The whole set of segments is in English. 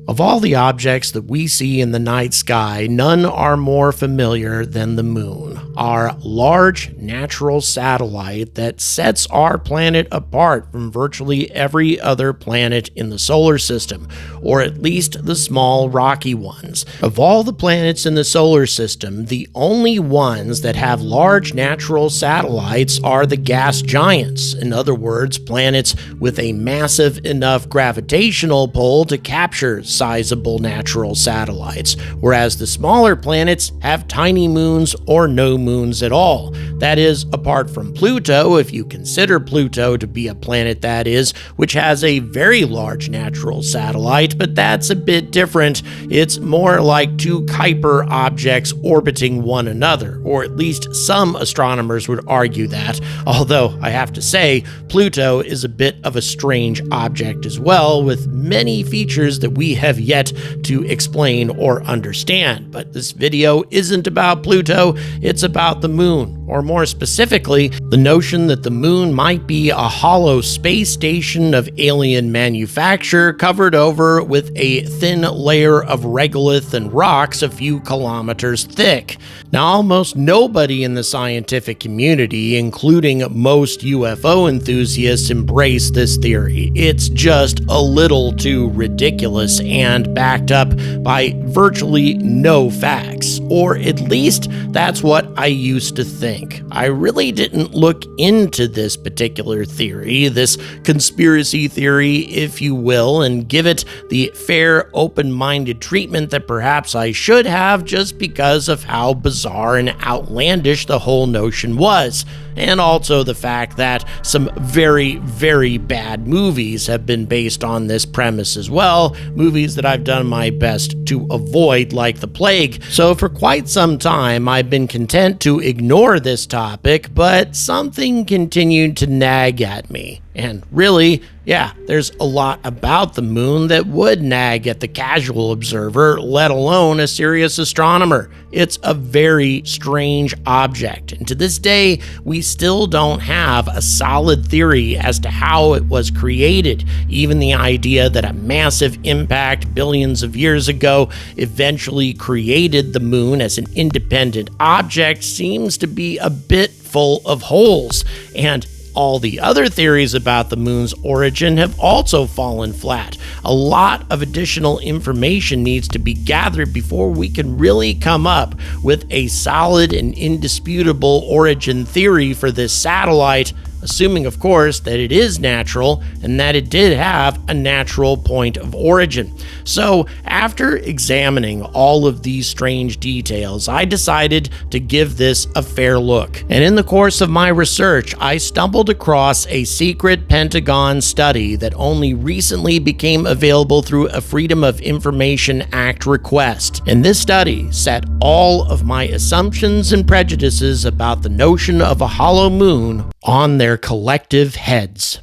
Of all the objects that we see in the night sky, none are more familiar than the moon, our large natural satellite that sets our planet apart from virtually every other planet in the solar system, or at least the small rocky ones. Of all the planets in the solar system, the only ones that have large natural satellites are the gas giants. In other words, planets with a massive enough gravitational pull to capture sizable natural satellites, whereas the smaller planets have tiny moons or no moons at all. That is, apart from Pluto, if you consider Pluto to be a planet that is, which has a very large natural satellite, but that's a bit different. It's more like two Kuiper objects orbiting one another, or at least some astronomers would argue that, although I have to say, Pluto is a bit of a strange object as well, with many features that we have yet to explain or understand. But this video isn't about Pluto, it's about the moon, or more specifically, the notion that the moon might be a hollow space station of alien manufacture covered over with a thin layer of regolith and rocks a few kilometers thick. Now, almost nobody in the scientific community, including most UFO enthusiasts, embrace this theory. It's just a little too ridiculous and backed up by virtually no facts, or at least that's what I used to think. I really didn't look into this particular theory, this conspiracy theory, if you will, and give it the fair, open-minded treatment that perhaps I should have, just because of how bizarre and outlandish the whole notion was, and also the fact that some very, very bad movies have been based on this premise as well, movies that I've done my best to avoid like the plague. So for quite some time, I've been content to ignore this topic, but something continued to nag at me. And really, yeah, there's a lot about the moon that would nag at the casual observer, let alone a serious astronomer. It's a very strange object, and to this day, we still don't have a solid theory as to how it was created. Even the idea that a massive impact billions of years ago eventually created the moon as an independent object seems to be a bit full of holes, and all the other theories about the moon's origin have also fallen flat. A lot of additional information needs to be gathered before we can really come up with a solid and indisputable origin theory for this satellite, assuming, of course, that it is natural and that it did have a natural point of origin. So, after examining all of these strange details, I decided to give this a fair look. And in the course of my research, I stumbled across a secret Pentagon study that only recently became available through a Freedom of Information Act request. And this study set all of my assumptions and prejudices about the notion of a hollow moon on their collective heads.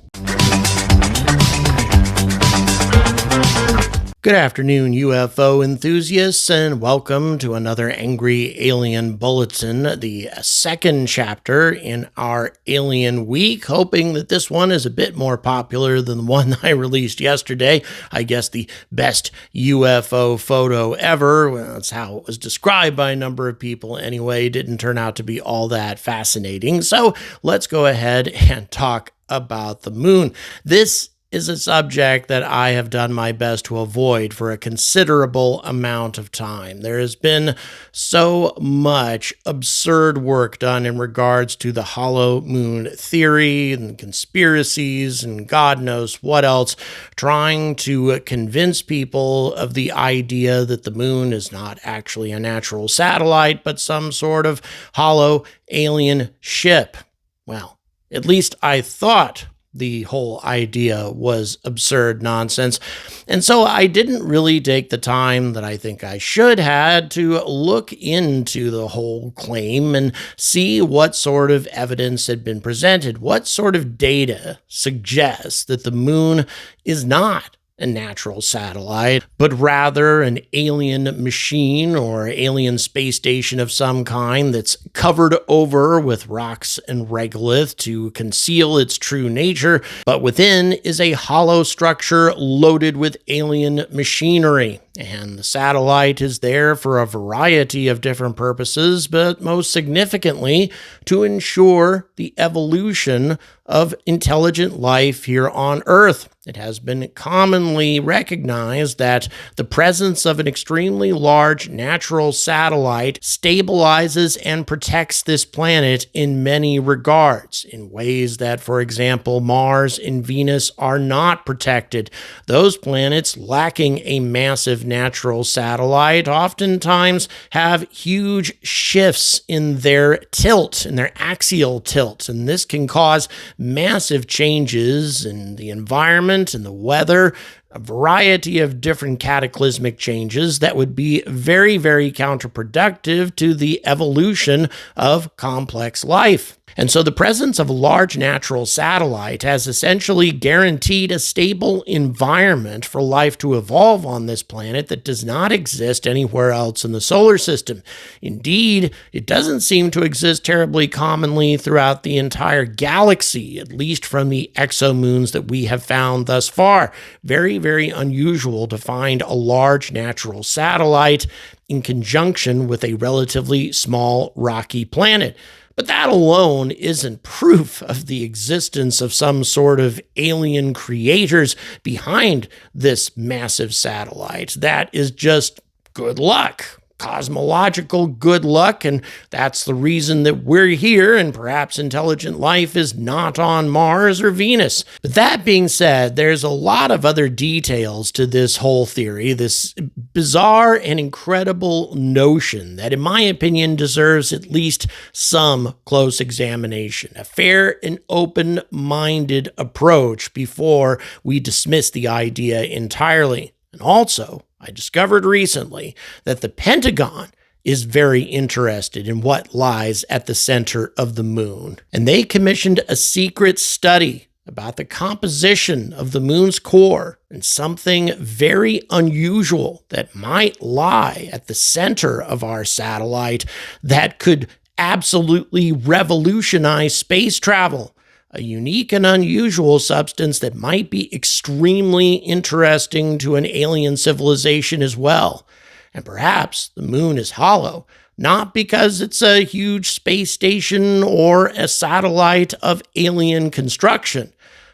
Good afternoon, UFO enthusiasts, and welcome to another Angry Alien Bulletin, the second chapter in our Alien Week, hoping that this one is a bit more popular than the one I released yesterday. I guess the best UFO photo ever. Well, that's how it was described by a number of people anyway. It didn't turn out to be all that fascinating. So let's go ahead and talk about the moon. This is a subject that I have done my best to avoid for a considerable amount of time. There has been so much absurd work done in regards to the hollow moon theory and conspiracies and God knows what else, trying to convince people of the idea that the moon is not actually a natural satellite, but some sort of hollow alien ship. Well, at least I thought the whole idea was absurd nonsense. And so I didn't really take the time that I think I should have to look into the whole claim and see what sort of evidence had been presented, what sort of data suggests that the moon is not a natural satellite, but rather an alien machine or alien space station of some kind that's covered over with rocks and regolith to conceal its true nature, but within is a hollow structure loaded with alien machinery. And the satellite is there for a variety of different purposes, but most significantly, to ensure the evolution of intelligent life here on Earth. It has been commonly recognized that the presence of an extremely large natural satellite stabilizes and protects this planet in many regards, in ways that, for example, Mars and Venus are not protected. Those planets lacking a massive natural satellite oftentimes have huge shifts in their tilt, in their axial tilt, and this can cause massive changes in the environment and the weather, a variety of different cataclysmic changes that would be very, very counterproductive to the evolution of complex life. And so the presence of a large natural satellite has essentially guaranteed a stable environment for life to evolve on this planet that does not exist anywhere else in the solar system. Indeed, it doesn't seem to exist terribly commonly throughout the entire galaxy, at least from the exomoons that we have found thus far. Very, very unusual to find a large natural satellite in conjunction with a relatively small rocky planet. But that alone isn't proof of the existence of some sort of alien creators behind this massive satellite. That is just good luck. Cosmological good luck, and that's the reason that we're here, and perhaps intelligent life is not on Mars or Venus. But that being said, there's a lot of other details to this whole theory, this bizarre and incredible notion that, in my opinion, deserves at least some close examination, a fair and open-minded approach before we dismiss the idea entirely. And also, I discovered recently that the Pentagon is very interested in what lies at the center of the moon. And they commissioned a secret study about the composition of the moon's core and something very unusual that might lie at the center of our satellite that could absolutely revolutionize space travel. A unique and unusual substance that might be extremely interesting to an alien civilization as well. And perhaps the moon is hollow, not because it's a huge space station or a satellite of alien construction,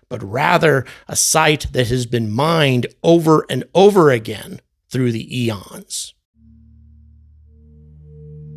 but rather a site that has been mined over and over again through the eons.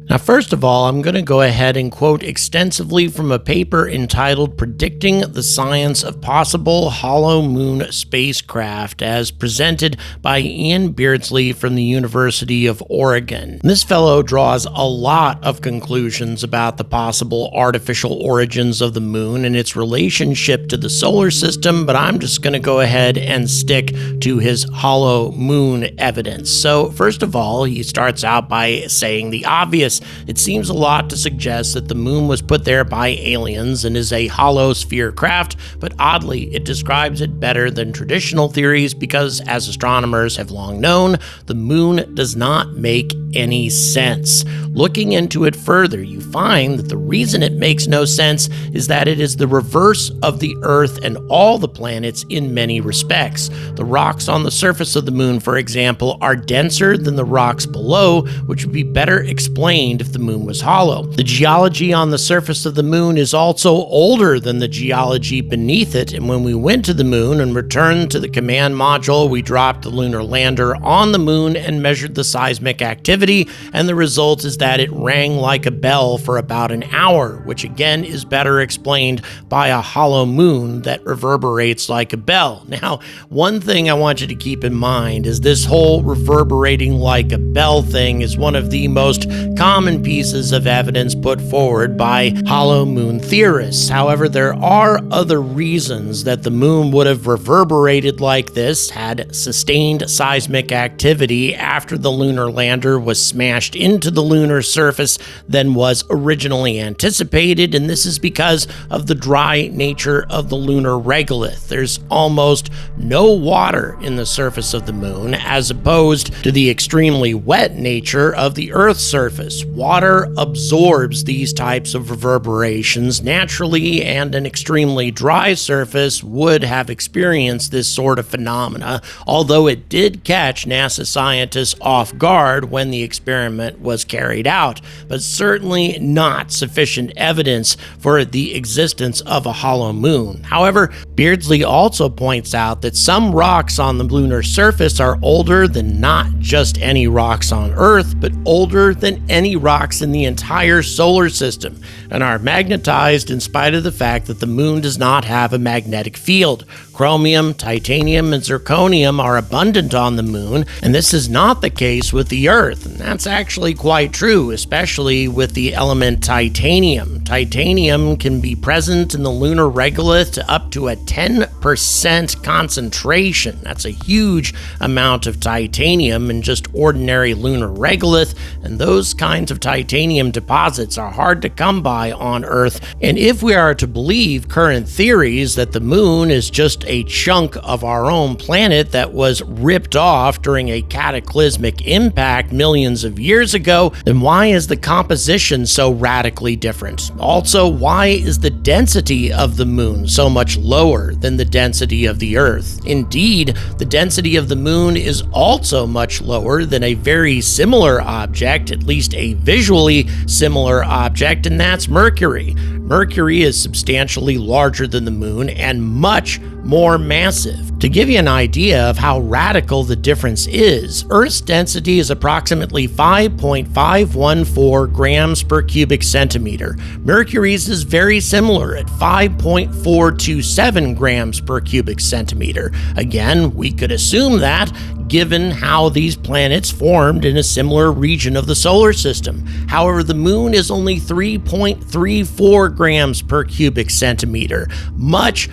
Now, first of all, I'm going to go ahead and quote extensively from a paper entitled Predicting the Science of Possible Hollow Moon Spacecraft, as presented by Ian Beardsley from the University of Oregon. This fellow draws a lot of conclusions about the possible artificial origins of the moon and its relationship to the solar system, but I'm just going to go ahead and stick to his hollow moon evidence. So, first of all, he starts out by saying the obvious. It seems a lot to suggest that the moon was put there by aliens and is a hollow sphere craft, but oddly, it describes it better than traditional theories because, as astronomers have long known, the moon does not make any sense. Looking into it further, you find that the reason it makes no sense is that it is the reverse of the Earth and all the planets in many respects. The rocks on the surface of the moon, for example, are denser than the rocks below, which would be better explained if the moon was hollow. The geology on the surface of the moon is also older than the geology beneath it, and when we went to the moon and returned to the command module, we dropped the lunar lander on the moon and measured the seismic activity, and the result is that it rang like a bell for about an hour, which again is better explained by a hollow moon that reverberates like a bell. Now, one thing I want you to keep in mind is this whole reverberating like a bell thing is one of the most common pieces of evidence put forward by hollow moon theorists. However, there are other reasons that the moon would have reverberated like this, had sustained seismic activity after the lunar lander was was smashed into the lunar surface than was originally anticipated, and this is because of the dry nature of the lunar regolith. There's almost no water in the surface of the moon, as opposed to the extremely wet nature of the Earth's surface. Water absorbs these types of reverberations naturally, and an extremely dry surface would have experienced this sort of phenomena, although it did catch NASA scientists off guard when the experiment was carried out, but certainly not sufficient evidence for the existence of a hollow moon. However, Beardsley also points out that some rocks on the lunar surface are older than not just any rocks on Earth, but older than any rocks in the entire solar system, and are magnetized in spite of the fact that the moon does not have a magnetic field. Chromium, titanium, and zirconium are abundant on the moon, and this is not the case with the Earth. And that's actually quite true, especially with the element titanium. Titanium can be present in the lunar regolith to up to a 10% concentration. That's a huge amount of titanium in just ordinary lunar regolith, and those kinds of titanium deposits are hard to come by on Earth. And if we are to believe current theories that the moon is just a chunk of our own planet that was ripped off during a cataclysmic impact millions of years ago, then why is the composition so radically different? Also, why is the density of the moon so much lower than the density of the Earth? Indeed, the density of the moon is also much lower than a very similar object, at least a visually similar object, and that's Mercury. Mercury is substantially larger than the moon and much more massive. To give you an idea of how radical the difference is, Earth's density is approximately 5.514 grams per cubic centimeter. Mercury's is very similar at 5.427 grams per cubic centimeter. Again, we could assume that, given how these planets formed in a similar region of the solar system. However, the moon is only 3.34 grams per cubic centimeter, much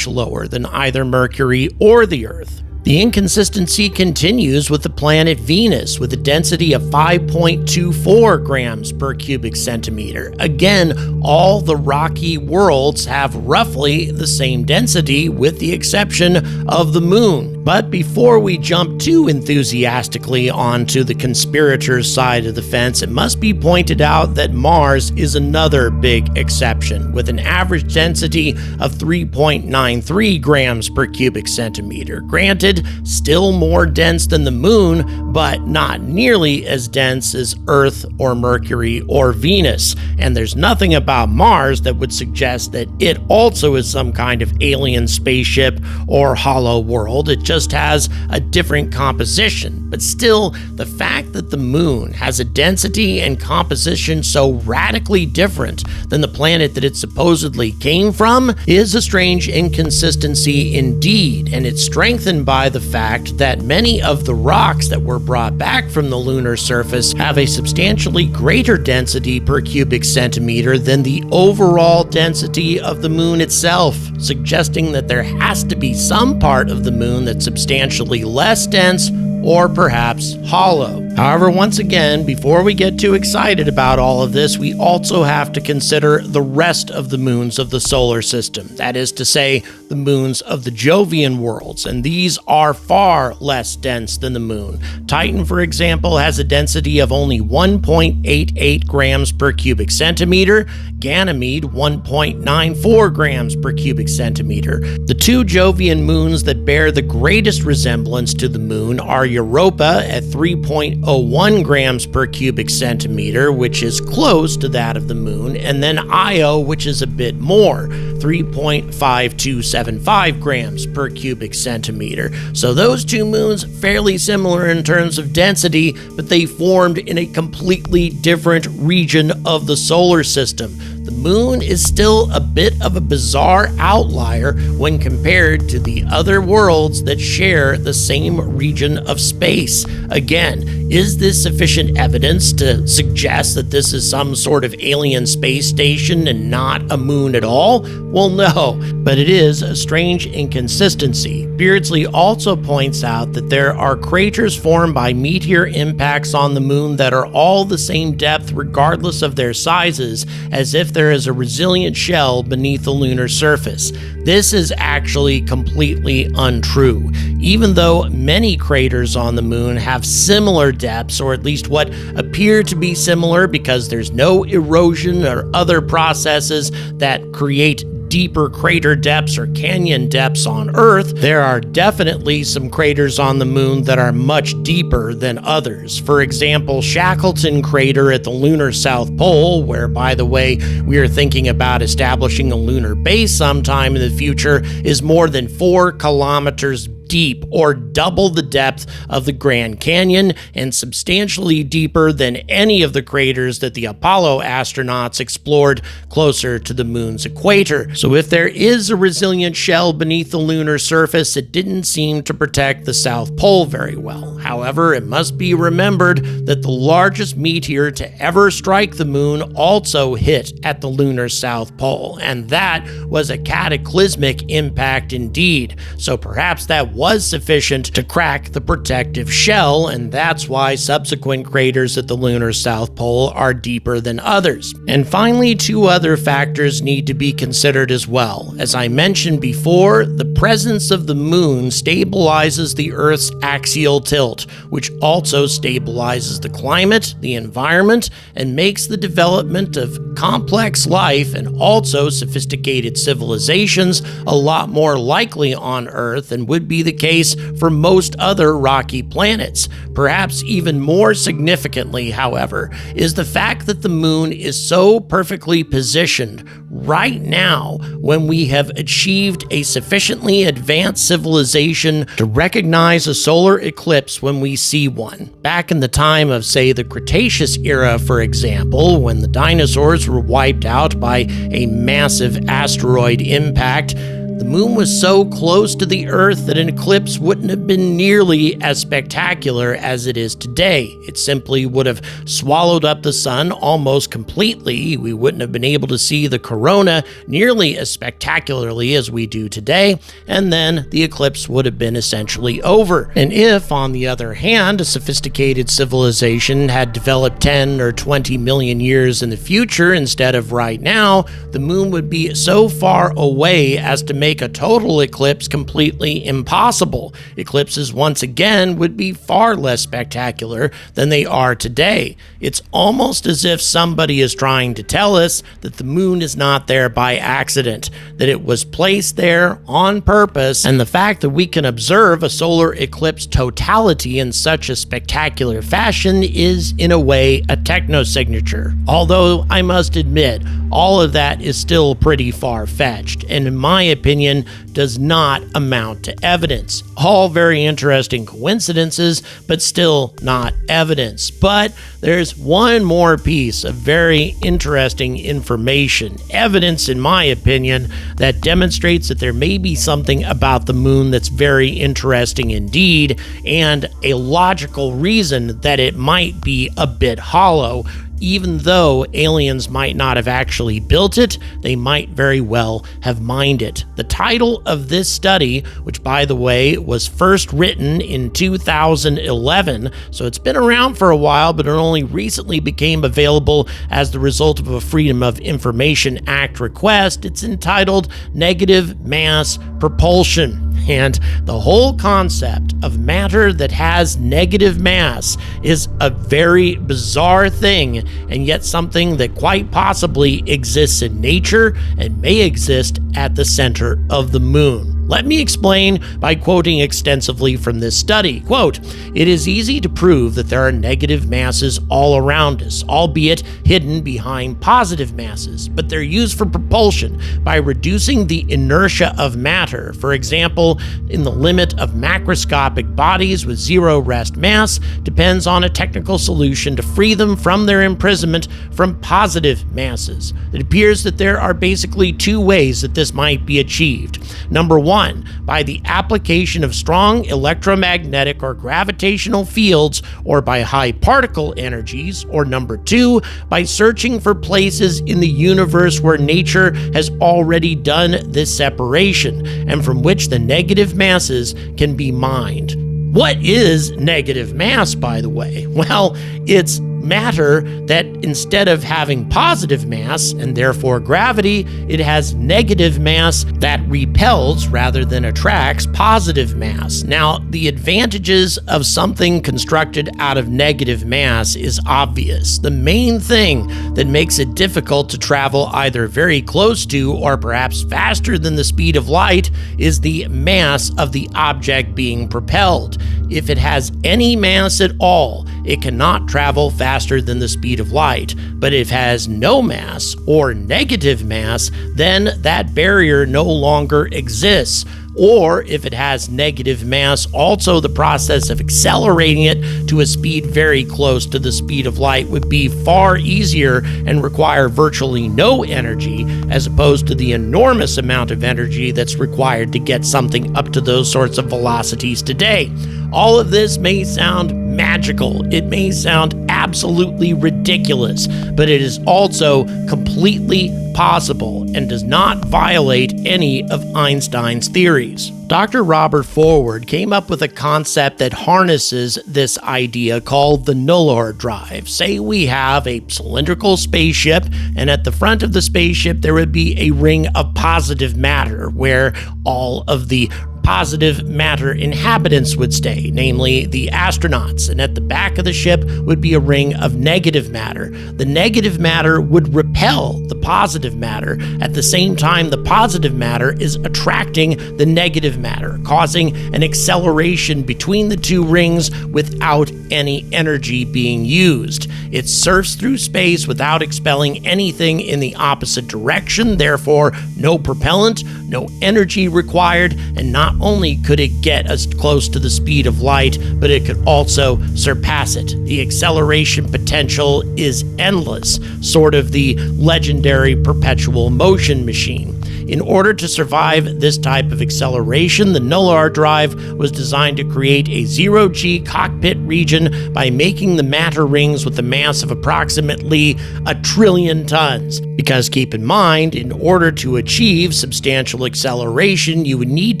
lower than either Mercury or the Earth. The inconsistency continues with the planet Venus, with a density of 5.24 grams per cubic centimeter. Again, all the rocky worlds have roughly the same density, with the exception of the moon. But before we jump too enthusiastically onto the conspirators' side of the fence, it must be pointed out that Mars is another big exception, with an average density of 3.93 grams per cubic centimeter. Granted, still more dense than the moon, but not nearly as dense as Earth or Mercury or Venus. And there's nothing about Mars that would suggest that it also is some kind of alien spaceship or hollow world. It just has a different composition. But still, the fact that the moon has a density and composition so radically different than the planet that it supposedly came from is a strange inconsistency indeed, and it's strengthened by the fact that many of the rocks that were brought back from the lunar surface have a substantially greater density per cubic centimeter than the overall density of the moon itself, suggesting that there has to be some part of the moon that's substantially less dense or perhaps hollow. However, once again, before we get too excited about all of this, we also have to consider the rest of the moons of the solar system. That is to say, the moons of the Jovian worlds, and these are far less dense than the moon. Titan, for example, has a density of only 1.88 grams per cubic centimeter, Ganymede 1.94 grams per cubic centimeter. The two Jovian moons that bear the greatest resemblance to the moon are Europa at 3.01 grams per cubic centimeter, which is close to that of the moon, and then Io, which is a bit more, 3.5275 grams per cubic centimeter. So those two moons, fairly similar in terms of density, but they formed in a completely different region of the solar system. The moon is still a bit of a bizarre outlier when compared to the other worlds that share the same region of space. Again, is this sufficient evidence to suggest that this is some sort of alien space station and not a moon at all? Well, no, but it is a strange inconsistency. Beardsley also points out that there are craters formed by meteor impacts on the moon that are all the same depth regardless of their sizes, as if there is a resilient shell beneath the lunar surface. This is actually completely untrue. Even though many craters on the moon have similar depths, or at least what appear to be similar because there's no erosion or other processes that create deeper crater depths or canyon depths on Earth, there are definitely some craters on the moon that are much deeper than others. For example, Shackleton crater at the lunar South Pole, where, by the way, we are thinking about establishing a lunar base sometime in the future, is more than 4 kilometers deep, or double the depth of the Grand Canyon, and substantially deeper than any of the craters that the Apollo astronauts explored closer to the moon's equator. So if there is a resilient shell beneath the lunar surface, it didn't seem to protect the South Pole very well. However, it must be remembered that the largest meteor to ever strike the moon also hit at the lunar South Pole, and that was a cataclysmic impact indeed. So perhaps that was sufficient to crack the protective shell, and that's why subsequent craters at the lunar South Pole are deeper than others. And finally, 2 other factors need to be considered as well. As I mentioned before, the presence of the moon stabilizes the Earth's axial tilt, which also stabilizes the climate, the environment, and makes the development of complex life and also sophisticated civilizations a lot more likely on Earth than would be the case for most other rocky planets. Perhaps even more significantly, however, is the fact that the moon is so perfectly positioned right now when we have achieved a sufficiently advanced civilization to recognize a solar eclipse when we see one. Back in the time of, say, the Cretaceous era, for example, when the dinosaurs were wiped out by a massive asteroid impact, the moon was so close to the Earth that an eclipse wouldn't have been nearly as spectacular as it is today. It simply would have swallowed up the sun almost completely. We wouldn't have been able to see the corona nearly as spectacularly as we do today, and then the eclipse would have been essentially over. And if, on the other hand, a sophisticated civilization had developed 10 or 20 million years in the future instead of right now, the moon would be so far away as to make a total eclipse completely impossible. Eclipses, once again, would be far less spectacular than they are today. It's almost as if somebody is trying to tell us that the moon is not there by accident, that it was placed there on purpose, and the fact that we can observe a solar eclipse totality in such a spectacular fashion is, in a way, a techno-signature. Although, I must admit, all of that is still pretty far-fetched, and in my opinion, does not amount to evidence. All very interesting coincidences, but still not evidence. But there's one more piece of very interesting information, evidence in my opinion, that demonstrates that there may be something about the moon that's very interesting indeed, and a logical reason that it might be a bit hollow. Even though aliens might not have actually built it, they might very well have mined it. The title of this study, which by the way was first written in 2011, so it's been around for a while, but it only recently became available as the result of a Freedom of Information Act request. It's entitled Negative Mass Propulsion. And the whole concept of matter that has negative mass is a very bizarre thing, and yet something that quite possibly exists in nature and may exist at the center of the moon. Let me explain by quoting extensively from this study. Quote, "It is easy to prove that there are negative masses all around us, albeit hidden behind positive masses, but they're used for propulsion by reducing the inertia of matter. For example, in the limit of macroscopic bodies with zero rest mass depends on a technical solution to free them from their imprisonment from positive masses. It appears that there are basically two ways that this might be achieved. Number one, by the application of strong electromagnetic or gravitational fields, or by high particle energies, or number two, by searching for places in the universe where nature has already done this separation, and from which the negative masses can be mined." What is negative mass, by the way? Well, it's matter that instead of having positive mass and therefore gravity, it has negative mass that repels rather than attracts positive mass. Now, the advantages of something constructed out of negative mass is obvious. The main thing that makes it difficult to travel either very close to or perhaps faster than the speed of light is the mass of the object being propelled. If it has any mass at all, it cannot travel faster than the speed of light. But if it has no mass or negative mass, then that barrier no longer exists. Or if it has negative mass, also the process of accelerating it to a speed very close to the speed of light would be far easier and require virtually no energy, as opposed to the enormous amount of energy that's required to get something up to those sorts of velocities today. All of this may sound magical. It may sound absolutely ridiculous, but it is also completely possible and does not violate any of Einstein's theories. Dr. Robert Forward came up with a concept that harnesses this idea called the nullor drive. Say we have a cylindrical spaceship, and at the front of the spaceship there would be a ring of positive matter where all of the positive matter inhabitants would stay, namely the astronauts, and at the back of the ship would be a ring of negative matter. The negative matter would repel the positive matter. At the same time, the positive matter is attracting the negative matter, causing an acceleration between the two rings without any energy being used. It surfs through space without expelling anything in the opposite direction, therefore no propellant, no energy required, and not only could it get as close to the speed of light, but it could also surpass it. The acceleration potential is endless, sort of the legendary perpetual motion machine. In order to survive this type of acceleration, the nullor drive was designed to create a zero-G cockpit region by making the matter rings with a mass of approximately 1 trillion tons. Because keep in mind, in order to achieve substantial acceleration, you would need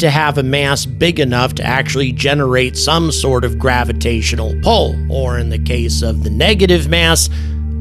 to have a mass big enough to actually generate some sort of gravitational pull, or in the case of the negative mass,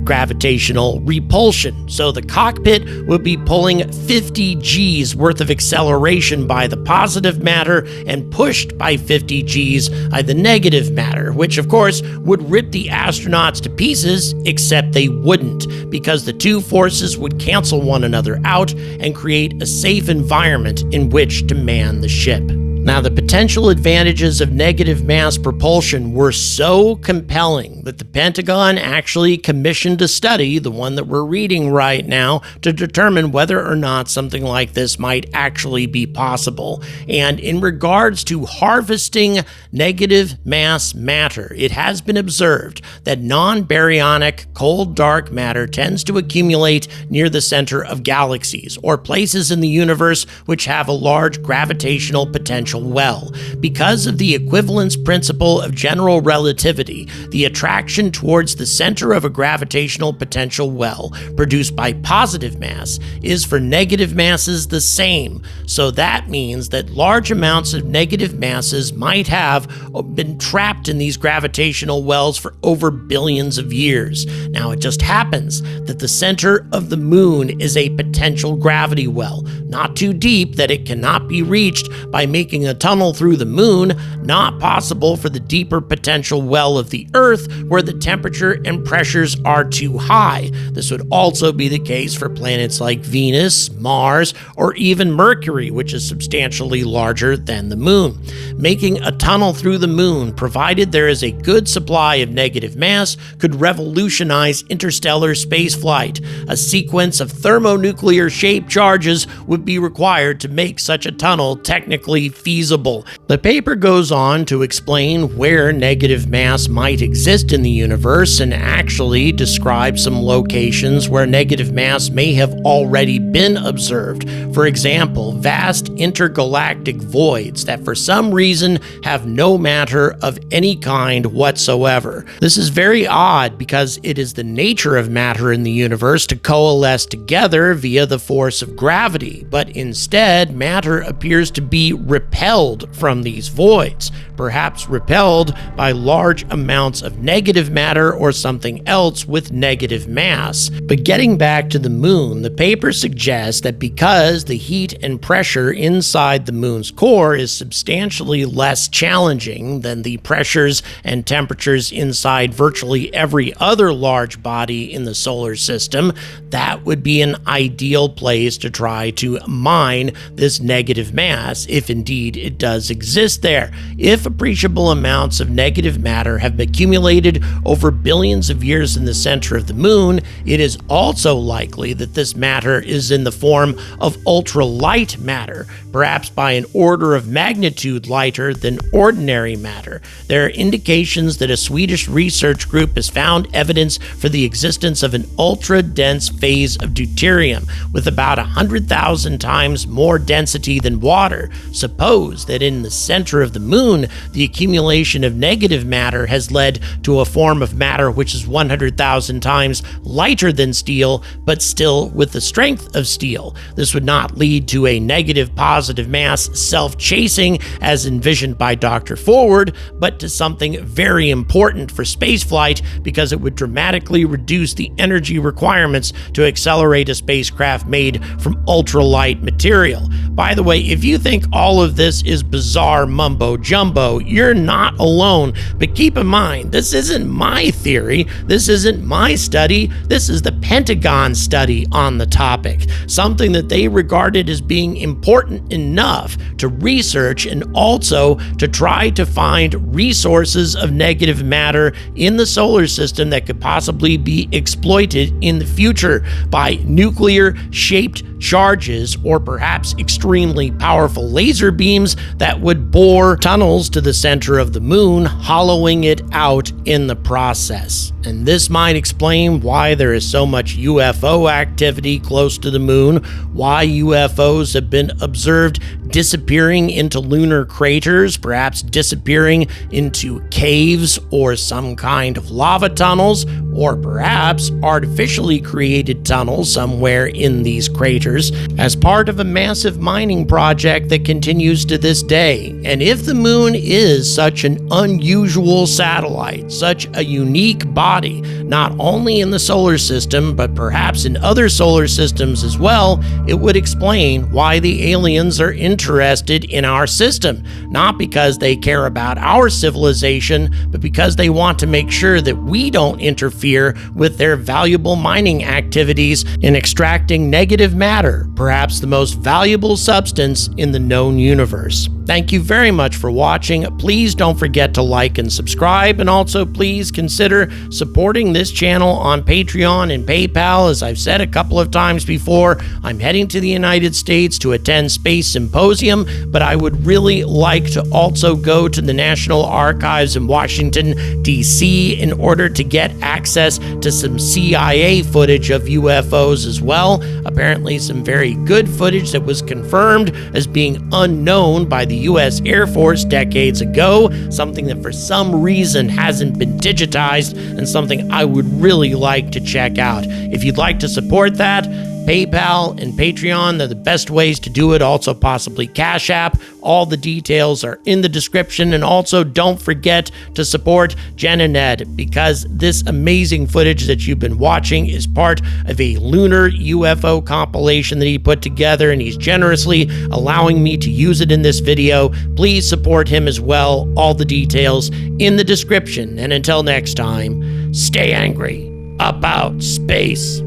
gravitational repulsion. So the cockpit would be pulling 50 G's worth of acceleration by the positive matter and pushed by 50 G's by the negative matter, which of course would rip the astronauts to pieces, except they wouldn't, because the two forces would cancel one another out and create a safe environment in which to man the ship. Now, the potential advantages of negative mass propulsion were so compelling that the Pentagon actually commissioned a study, the one that we're reading right now, to determine whether or not something like this might actually be possible. And in regards to harvesting negative mass matter, it has been observed that non-baryonic cold dark matter tends to accumulate near the center of galaxies, or places in the universe which have a large gravitational potential well. Because of the equivalence principle of general relativity, the attraction towards the center of a gravitational potential well produced by positive mass is for negative masses the same. So that means that large amounts of negative masses might have been trapped in these gravitational wells for over billions of years. Now, it just happens that the center of the moon is a potential gravity well. not too deep that it cannot be reached by making a tunnel through the moon, not possible for the deeper potential well of the Earth where the temperature and pressures are too high. This would also be the case for planets like Venus, Mars, or even Mercury, which is substantially larger than the moon. Making a tunnel through the moon, provided there is a good supply of negative mass, could revolutionize interstellar spaceflight. A sequence of thermonuclear shaped charges would be required to make such a tunnel technically feasible. The paper goes on to explain where negative mass might exist in the universe and actually describe some locations where negative mass may have already been observed. For example, vast intergalactic voids that for some reason have no matter of any kind whatsoever. This is very odd because it is the nature of matter in the universe to coalesce together via the force of gravity, but instead matter appears to be repelled from these voids, perhaps repelled by large amounts of negative matter or something else with negative mass. But getting back to the moon, the paper suggests that because the heat and pressure inside the moon's core is substantially less challenging than the pressures and temperatures inside virtually every other large body in the solar system, that would be an ideal place to try to mine this negative mass, if indeed it does exist there. If appreciable amounts of negative matter have accumulated over billions of years in the center of the moon, it is also likely that this matter is in the form of ultralight matter, perhaps by an order of magnitude lighter than ordinary matter. There are indications that a Swedish research group has found evidence for the existence of an ultra-dense phase of deuterium with about 100,000 times more density than water. Suppose that in the center of the moon, the accumulation of negative matter has led to a form of matter which is 100,000 times lighter than steel, but still with the strength of steel. This would not lead to a negative-positive mass self-chasing as envisioned by Dr. Forward, but to something very important for spaceflight because it would dramatically reduce the energy requirements to accelerate a spacecraft made from ultralight material. By the way, if you think all of this is bizarre mumbo-jumbo, you're not alone. But keep in mind, this isn't my theory, this isn't my study, this is the Pentagon study on the topic, something that they regarded as being important enough to research and also to try to find resources of negative matter in the solar system that could possibly be exploited in the future by nuclear-shaped charges or perhaps extremely powerful laser beams that would bore tunnels to the center of the moon, hollowing it out in the process. And this might explain why there is so much UFO activity close to the moon, why UFOs have been observed disappearing into lunar craters, perhaps disappearing into caves or some kind of lava tunnels, or perhaps artificially created tunnels somewhere in these craters as part of a massive mining project that continues to this day. And if the moon is such an unusual satellite, such a unique body, not only in the solar system, but perhaps in other solar systems as well, it would explain why the aliens are interested in our system. Not because they care about our civilization, but because they want to make sure that we don't interfere with their valuable mining activities in extracting negative matter, perhaps the most valuable substance in the known universe. Thank you very much for watching. Please don't forget to like and subscribe, and also please consider supporting this channel on Patreon and PayPal. As I've said a couple of times before, I'm heading to the United States to attend Space Symposium, but I would really like to also go to the National Archives in Washington, D.C. in order to get access to some CIA footage of UFOs as well. Apparently some very good footage that was confirmed as being unknown by the U.S. Air Force decades ago, something that for some reason hasn't been digitized, and something I would really like to check out. If you'd like to support that, PayPal and Patreon, they're the best ways to do it. Also, possibly Cash App. All the details are in the description. And also, don't forget to support Jenined, because this amazing footage that you've been watching is part of a lunar UFO compilation that he put together, and he's generously allowing me to use it in this video. Please support him as well. All the details in the description. And until next time, stay angry about space.